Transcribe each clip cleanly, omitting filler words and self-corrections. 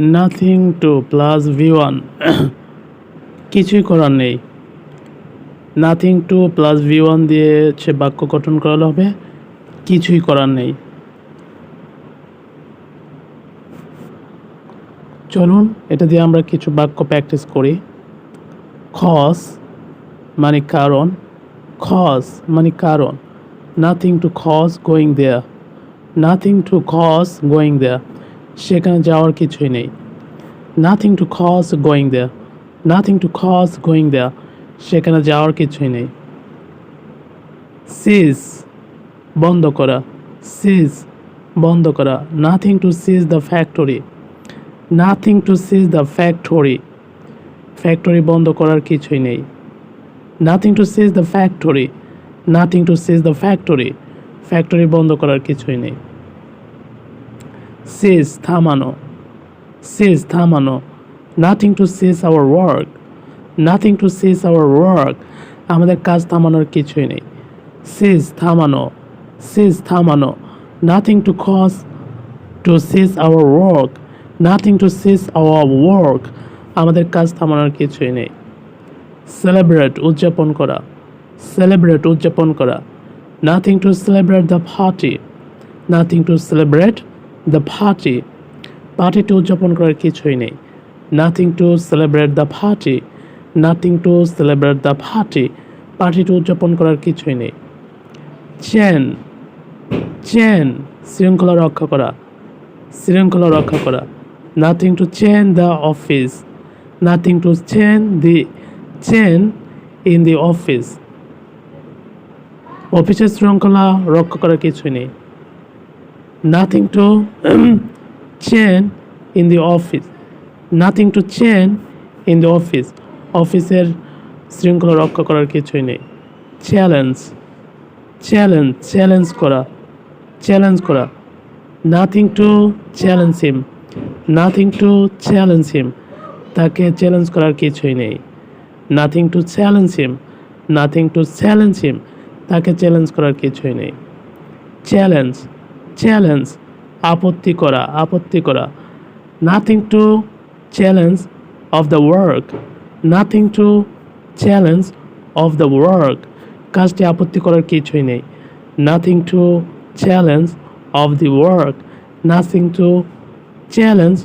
Nothing to plus V1 কিছুই করার নেই। নাথিং টু প্লাস V1 দিয়ে সে বাক্য গঠন করা হবে, কিছুই করার নেই। চলুন এটা দিয়ে আমরা কিছু বাক্য প্র্যাকটিস করি। খস মানে কারণ, খস মানে কারণ। Nothing to cross going there, nothing to cross going there, সেখানে যাওয়ার কিছুই নেই। Nothing to cross going there, nothing to cross going there, সেখানে যাওয়ার কিছুই নেই। সিজ বন্ধ করা, সিজ বন্ধ করা। Nothing to cease the factory, nothing to cease the factory, factory বন্ধ করার কিছুই নেই। Nothing to cease the factory, nothing to cease the factory, factory বন্ধ করার কিছুই নেই। সিজ থামানো, সিজ থামানো। Nothing to cease our work, nothing to cease our work, আমাদের কাজ থামানোর কিছুই নেই। সিজ থামানো, সিজ থামানো। Nothing to cause to cease our work, nothing to cease our work, আমাদের কাজ থামানোর কিছুই নেই। সেলিব্রেট উদযাপন করা, সেলিব্রেট উদযাপন করা। Nothing to celebrate the party, nothing to celebrate the party, পার্টিটি উদযাপন করার কিছুই নেই। Nothing to celebrate the party, nothing to celebrate the party, পার্টিটি উদযাপন করার কিছুই নেই। চেন, চেন শৃঙ্খলা রক্ষা করা, শৃঙ্খলা রক্ষা করা। Nothing to chain the office, nothing to chain the chain in the office, অফিসের শৃঙ্খলা রক্ষা করার কিছুই নেই। Nothing to chain in the office, nothing to chain in the office, অফিসের শৃঙ্খলা রক্ষা করার কিছুই নেই। চ্যালেঞ্জ, চ্যালেঞ্জ চ্যালেঞ্জ করা, চ্যালেঞ্জ করা। Nothing to challenge him, nothing to challenge him, তাকে চ্যালেঞ্জ করার কিছুই নেই। Nothing to challenge him, nothing to challenge him, তাকে চ্যালেঞ্জ করার কিছুই নেই। চ্যালেঞ্জ, চ্যালেঞ্জ আপত্তি করা, আপত্তি করা। Nothing to challenge of the work, nothing to challenge of the work, কাজটি আপত্তি করার কিছুই নেই। Nothing to challenge of the work, nothing to challenge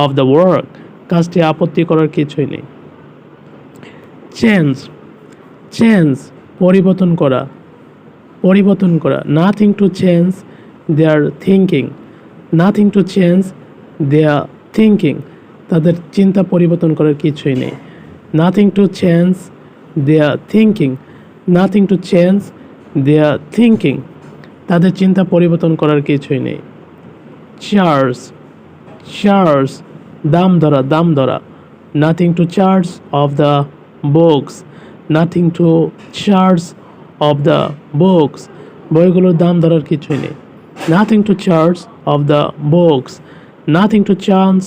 of the work, কাজটি আপত্তি করার কিছুই নেই। চেঞ্জ, চেঞ্জ পরিবর্তন করা, পরিবর্তন করা। Nothing to change their thinking, nothing to change their thinking, তাদের চিন্তা পরিবর্তন করার কিছুই নেই। Nothing to change their thinking, nothing to change their thinking, তাদের চিন্তা পরিবর্তন করার কিছুই নেই। চার্জ, চার্জ দাম ধরা, দাম ধরা। Nothing to charge of the books, nothing to charge of the books, বইগুলোর দাম ধরার কিছুই নেই। Nothing two charge of the books, nothing to charge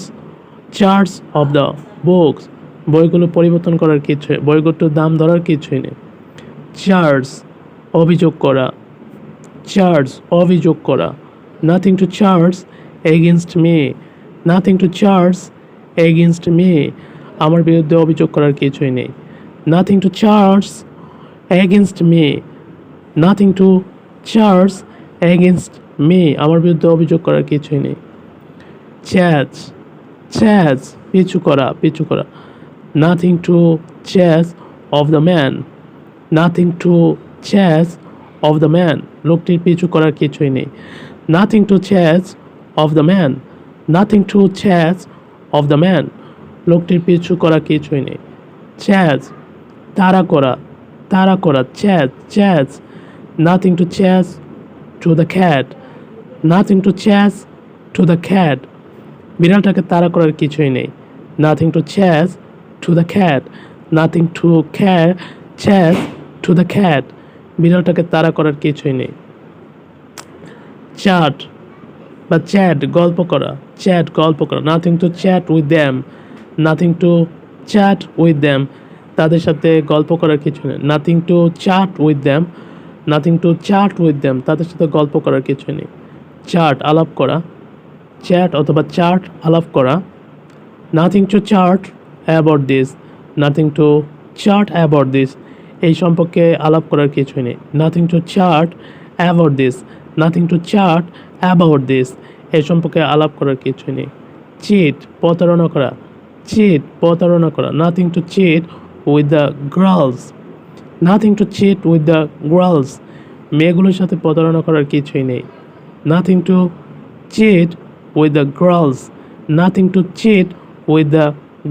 charge of the books, বইগুলো পরিবর্তন করার কিছু, বইগুলোর দাম ধরার কিছুই নেই। চার্জ অভিযোগ করা, চার্জ অভিযোগ করা। Nothing two charge against me, nothing to charge against me, আমার বিরুদ্ধে অভিযোগ করার কিছুই নেই। Nothing two charge against me, nothing to charge against me, আমার বিরুদ্ধে অভিযোগ করার কিছুই নেই। চ্যাজ, চ্যাজ পিছু করা, পিছু করা। Nothing to chase off the man, nothing to chase off the man, লোকটির পিছু করার কিছুই নেই। Nothing to chase off the man, nothing to chase off the man, লোকটির পিছু করা কিছুই নেই। চ্যাজ তাড়া করা, তাড়া করা। Chase, chase. Nothing to chase to the cat, nothing to chase to the cat, বিড়ালটাকে তাড়া করার কিছুই নেই। Nothing to chase to the cat, nothing to chase to the cat, বিড়ালটাকে তাড়া করার কিছুই নেই। চ্যাট বা চ্যাট গল্প করা, চ্যাট গল্প করা। Nothing two chat with them, nothing to chat with them, তাদের সাথে গল্প করার কিছু নেই। Nothing two chat with them, nothing to chat with them, তাদের সাথে গল্প করার কিছু নেই। চ্যাট আলাপ করা, চ্যাট অথবা চ্যাট আলাপ করা। Nothing two chart about this, nothing to chart about this, এই সম্পর্কে আলাপ করার কিছুই নেই। Nothing two chart about this, nothing to chart about this, এই সম্পর্কে আলাপ করার কিছুই নেই। চিট, প্রতারণা করা, চিট, প্রতারণা করা, nothing to cheat with the girls, nothing to cheat with the girls, মেয়েগুলোর সাথে প্রতারণা করার কিছুই নেই। Nothing to cheat with the girls, nothing to cheat with the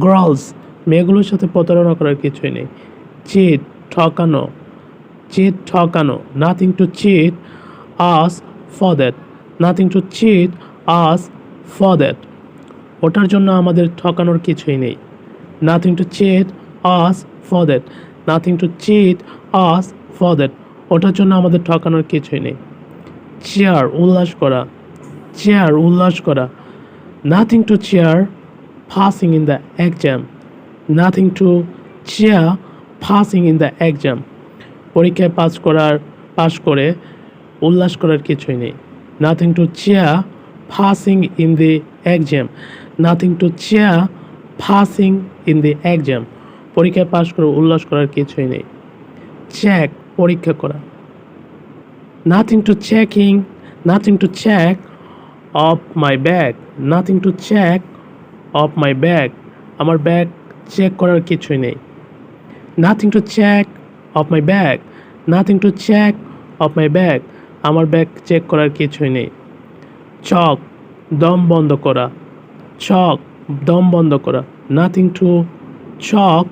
girls, মেয়েগুলোর সাথে প্রতারণা করার কিছুই নেই। চিট, ঠকানো, চিট, ঠকানো, nothing to cheat us for that, nothing to cheat us for that, ওটার জন্য আমাদের ঠকানোর কিছুই নেই। Nothing to cheat us for that, nothing to cheat us for that, ওটার জন্য আমাদের ঠকানোর কিছুই নেই। চেয়ার, উল্লাস করা, চেয়ার, উল্লাস করা, nothing to cheer passing in the exam, nothing to cheer passing in the exam, পরীক্ষায় পাস করে উল্লাস করার কিছুই নেই। Nothing to cheer passing in the exam, nothing to cheer passing in the exam, পরীক্ষায় পাস করে উল্লাস করার কিছুই নেই। চেক, পরীক্ষা করা, nothing to checking, nothing to check of my bag, nothing to check of my bag, আমার bag check করার কিছুই নেই। Nothing to check of my bag, nothing to check of my bag, আমার ব্যাগ চেক করার কিছুই নেই। চক, দম বন্ধ করা, চক, দম বন্ধ করা, nothing to choke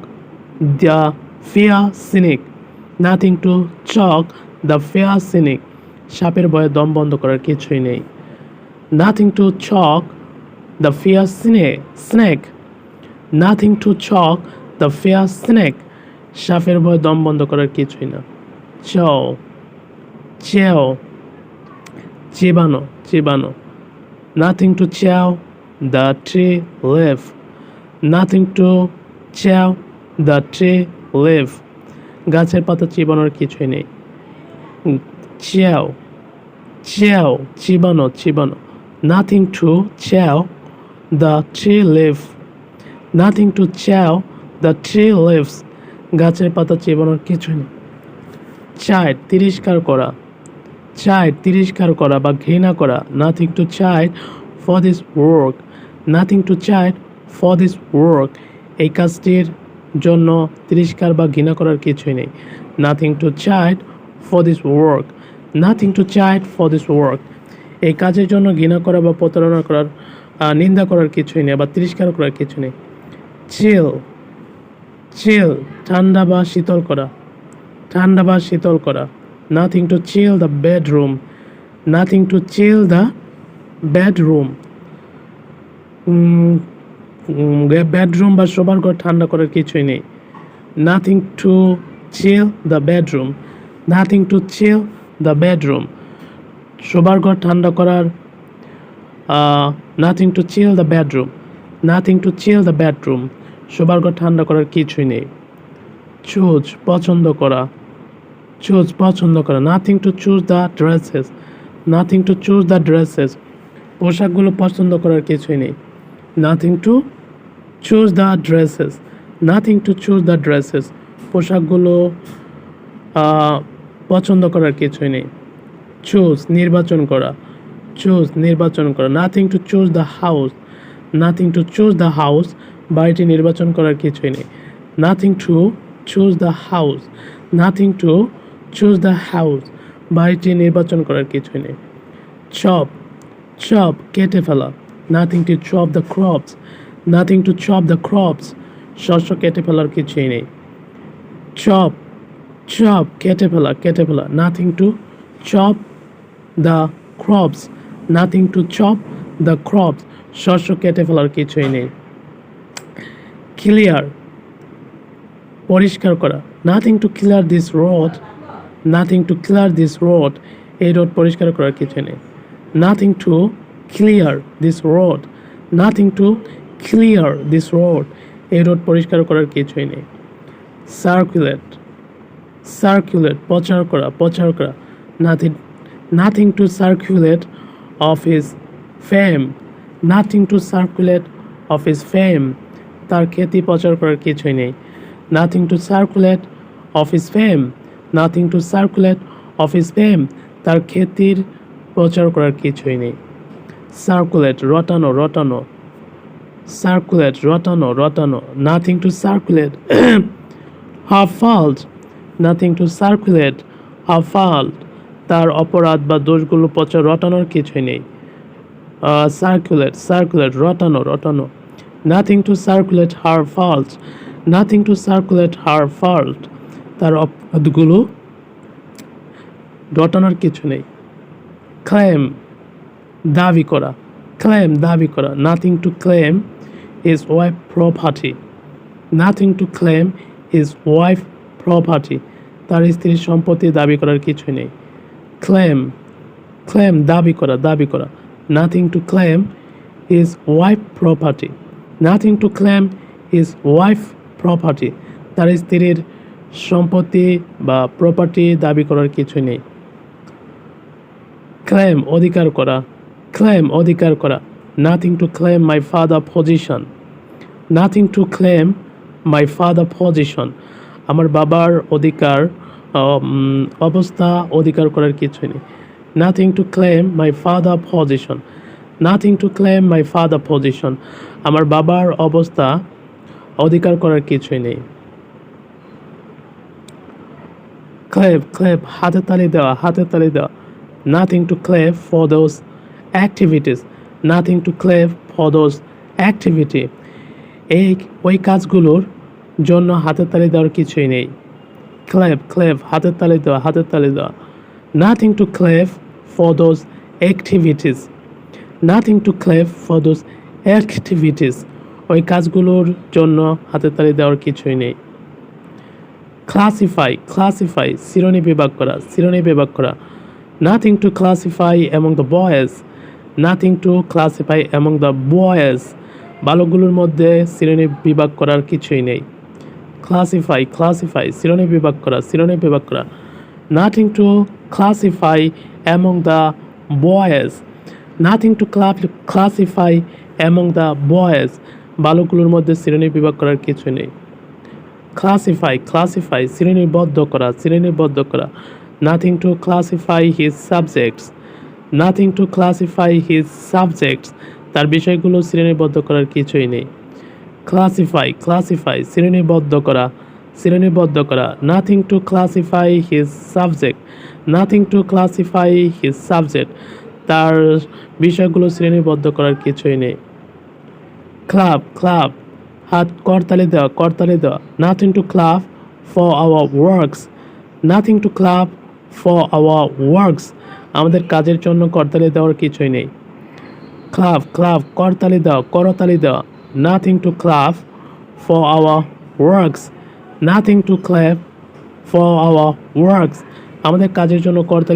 the fear snake, nothing to choke the fear snake, সাপের ভয়ে দম বন্ধ করার কিছুই নেই। Nothing to choke the fear snake, nothing to choke the fear snake, সাপের ভয়ে দম বন্ধ করার কিছুই না। চাও, চেও, চিবানো, চিবানো, nothing to chew the tree leave, nothing to chew the tree leave, গাছের পাতা চিবানোর কিছুই নেই। চেও, চেও, চিবানো, চিবানো, nothing to chew the tree leave, nothing to chew the tree leaves, গাছের পাতা চিবানোর কিছুই নেই। চাইট, তিরস্কার করা, চাইট, তিরস্কার করা বা ঘৃণা করা, nothing to chide for this work, nothing to chide for this work, এই কাজটির জন্য তিরস্কার বা ঘৃণা করার কিছুই নেই। Nothing to chide for this work, nothing to chide for this work, এই কাজের জন্য ঘৃণা করা বা প্রতারণা করার, নিন্দা করার কিছুই নেই বা তিরস্কার করার কিছু নেই। চিল, চিল, ঠান্ডা বা শীতল করা, ঠান্ডা বা শীতল করা, nothing to chill the bedroom, nothing to chill the bedroom, bedroom বা শোবার ঘর ঠান্ডা করার কিছুই নেই। Nothing to chill the bedroom, nothing to chill the bedroom, শোবার ঘর ঠান্ডা করার, nothing to chill the bedroom, nothing to chill the bedroom, শোবার ঘর ঠান্ডা করার কিছুই নেই। চুজ, পছন্দ করা, চুজ, পছন্দ করা, nothing to choose the dresses, nothing to choose the dresses, পোশাকগুলো পছন্দ করার কিছুই নেই। Nothing to choose the dresses, nothing to choose the dresses, পোশাকগুলো পছন্দ করার কিছুই নেই। চুজ, নির্বাচন করা, চুজ, নির্বাচন করা, nothing to choose the house, nothing to choose the house, বাড়িটি নির্বাচন করার কিছুই নেই। Nothing to choose the house, nothing to choose the house, বাড়িটি নির্বাচন করার কিছুই নেই। চপ, চপ, কেটে ফেলা, nothing to chop the crops, nothing to chop the crops, শস্য কেটে ফেলার কিছুই নেই। চপ, চপ, কেটে ফেলা, কেটে ফেলা, nothing to chop the crops, nothing to chop the crops, শস্য কেটে ফেলার কিছুই নেই। ক্লিয়ার, পরিষ্কার করা, nothing two clear this road, nothing to clear this road, এই রোড পরিষ্কার করার কিছু নেই। Nothing two clear this road, nothing to clear this road, এই রোড পরিষ্কার করার কিছুই নেই। সার্কুলেট, সার্কুলেট, প্রচার করা, প্রচার করা, nothing, nothing to circulate of his fame, nothing to circulate of his fame, তার খ্যাতি প্রচার করার কিছুই নেই। Nothing to circulate of his fame, nothing to circulate of his fame, তার খ্যাতির প্রচার করার কিছুই নেই। সার্কুলেট রটানো রটানো, সার্কুলেট রটানো রটানো, nothing to circulate her fault, nothing to circulate her fault, তার অপরাধ বা দোষগুলো প্রচার রটানোর কিছুই নেই। সার্কুলেট সার্কুলেট রটানো রটানো, nothing to circulate her fault, nothing to circulate her fault, তার অপরাধগুলো রটানোর কিছু নেই। ক্লেম দাবি করা, ক্লেম দাবি করা, nothing to claim is wife property, nothing to claim is wife property, তার স্ত্রীর সম্পত্তি দাবি করার কিছুই নেই। ক্লেম ক্লেম দাবি করা দাবি করা, nothing to claim is wife property, nothing to claim is wife property, তার স্ত্রীর সম্পত্তি বা প্রপার্টি দাবি করার কিছুই নেই। ক্লেম অধিকার করা, ক্লেম অধিকার করা, nothing to claim my father position, nothing to claim my father position, আমার বাবার অধিকার অবস্থা অধিকার করার কিছুই নেই। Nothing to claim my father position, nothing to claim my father position, আমার বাবার অবস্থা অধিকার করার কিছুই নেই। ক্লেপ ক্লেপ হাতে তালি দেওয়া হাতে তালি দেওয়া, nothing to ক্লেপ for those activities, nothing to ক্লেপ for those activity, ওই কাজগুলোর জন্য হাতে তালি দেওয়ার কিছুই নেই। ক্লেপ ক্লেপ হাতে তালি দেওয়া হাতে তালি দেওয়া, nothing to ক্লেপ for those activities, nothing to ক্লেপ for those activities, ওই কাজগুলোর জন্য হাতে তালি দেওয়ার কিছুই নেই। ক্লাসিফাই ক্লাসিফাই শ্রেণী বিভাগ করা শ্রেণী বিভাগ করা, nothing to classify among the boys, nothing to classify among the boys, বালকগুলোর মধ্যে শ্রেণী বিভাগ করার কিছুই নেই। ক্লাসিফাই ক্লাসিফাই শ্রেণী বিভাগ করা শ্রেণী বিভাগ করা, nothing to classify among the boys, nothing to classify among the boys, বালকগুলোর মধ্যে শ্রেণী বিভাগ করার কিছু নেই। ক্লাসিফাই ক্লাসিফাই শ্রেণীবদ্ধ করা শ্রেণীবদ্ধ করা, nothing to classify his subjects, nothing to classify his subjects, তার বিষয়গুলো শ্রেণীবদ্ধ করার কিছুই নেই। ক্লাসিফাই ক্লাসিফাই শ্রেণীবদ্ধ করা শ্রেণীবদ্ধ করা, nothing to classify his subject, nothing to classify his subject, তার বিষয়গুলো শ্রেণীবদ্ধ করার কিছুই নেই। ক্লাব ক্লাব হাত করতালি দেওয়া করতালি দেওয়া, nothing to club for our works, nothing to club for our works, আমাদের কাজের জন্য করতালি দেওয়ার কিছুই নেই। ক্লাব ক্লাব করতালি দেওয়া করতালি দেওয়া, nothing to club for our works, nothing to club for our works, আমাদের কাজের জন্য করতালি